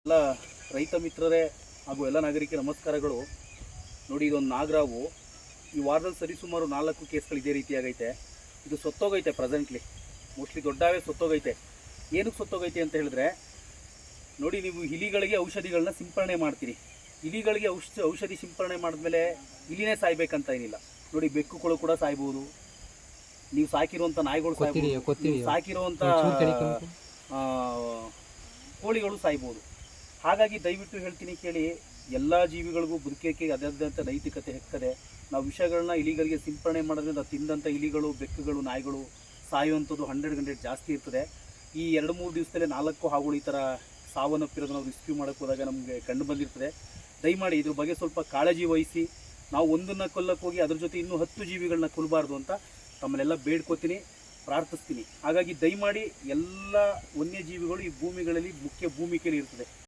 ಎಲ್ಲ ರೈತ ಮಿತ್ರರೇ ಹಾಗೂ ಎಲ್ಲ ನಾಗರಿಕರ ನಮಸ್ಕಾರಗಳು. ನೋಡಿ, ಇದೊಂದು ನಾಗರಾವು ಈ ವಾರದಲ್ಲಿ ಸರಿಸುಮಾರು 4 ಕೇಸ್ಗಳು ಇದೇ ರೀತಿಯಾಗೈತೆ. ಇದು ಸತ್ತೋಗೈತೆ ಪ್ರೆಸೆಂಟ್ಲಿ, ಮೋಸ್ಟ್ಲಿ ದೊಡ್ಡವೇ ಸತ್ತೋಗೈತೆ. ಏನಕ್ಕೆ ಸತ್ತೋಗೈತೆ ಅಂತ ಹೇಳಿದ್ರೆ, ನೋಡಿ, ನೀವು ಇಲಿಗಳಿಗೆ ಔಷಧಿಗಳನ್ನ ಸಿಂಪರಣೆ ಮಾಡ್ತೀರಿ. ಇಲಿಗಳಿಗೆ ಔಷಧಿ ಸಿಂಪರಣೆ ಮಾಡಿದ್ಮೇಲೆ ಇಲಿನೇ ಸಾಯ್ಬೇಕಂತ ಏನಿಲ್ಲ. ನೋಡಿ, ಬೆಕ್ಕುಗಳು ಕೂಡ ಸಾಯ್ಬೋದು, ನೀವು ಸಾಕಿರುವಂಥ ನಾಯಿಗಳು ಸಾಯ್ಬೋದು, ಸಾಕಿರುವಂಥ ಕೋಳಿಗಳು ಸಾಯ್ಬೋದು. ಹಾಗಾಗಿ ದಯವಿಟ್ಟು ಹೇಳ್ತೀನಿ ಕೇಳಿ, ಎಲ್ಲ ಜೀವಿಗಳಿಗೂ ಬದುಕೇಕೆ ಅದರದಂಥ ನೈತಿಕತೆ ಹೆಕ್ಕದೆ. ನಾವು ವಿಷಗಳನ್ನ ಇಲಿಗಳಿಗೆ ಸಿಂಪರಣೆ ಮಾಡೋದ್ರಿಂದ ತಿಂದಂಥ ಇಲಿಗಳು, ಬೆಕ್ಕುಗಳು, ನಾಯಿಗಳು ಸಾಯುವಂಥದ್ದು 100 ಜಾಸ್ತಿ ಇರ್ತದೆ. ಈ 2-3 ದಿವಸದಲ್ಲೇ 4 ಹಾವುಗಳು ಈ ಥರ ಸಾವನ್ನಪ್ಪಿರೋದು ನಾವು ರೆಸ್ಕ್ಯೂ ಮಾಡೋಕ್ಕೆ ಹೋದಾಗ ನಮಗೆ ಕಂಡು ಬಂದಿರ್ತದೆ. ದಯಮಾಡಿ ಇದ್ರ ಬಗ್ಗೆ ಸ್ವಲ್ಪ ಕಾಳಜಿ ವಹಿಸಿ. ನಾವು ಒಂದನ್ನು ಕೊಲ್ಲಕ್ಕೆ ಹೋಗಿ ಅದ್ರ ಜೊತೆ ಇನ್ನೂ 10 ಜೀವಿಗಳನ್ನ ಕೊಲ್ಲಬಾರ್ದು ಅಂತ ತಮ್ಮನ್ನೆಲ್ಲ ಬೇಡ್ಕೋತೀನಿ, ಪ್ರಾರ್ಥಿಸ್ತೀನಿ. ಹಾಗಾಗಿ ದಯಮಾಡಿ ಎಲ್ಲ ವನ್ಯಜೀವಿಗಳು ಈ ಭೂಮಿಗಳಲ್ಲಿ ಮುಖ್ಯ ಭೂಮಿಕೆಯಲ್ಲಿ ಇರ್ತದೆ.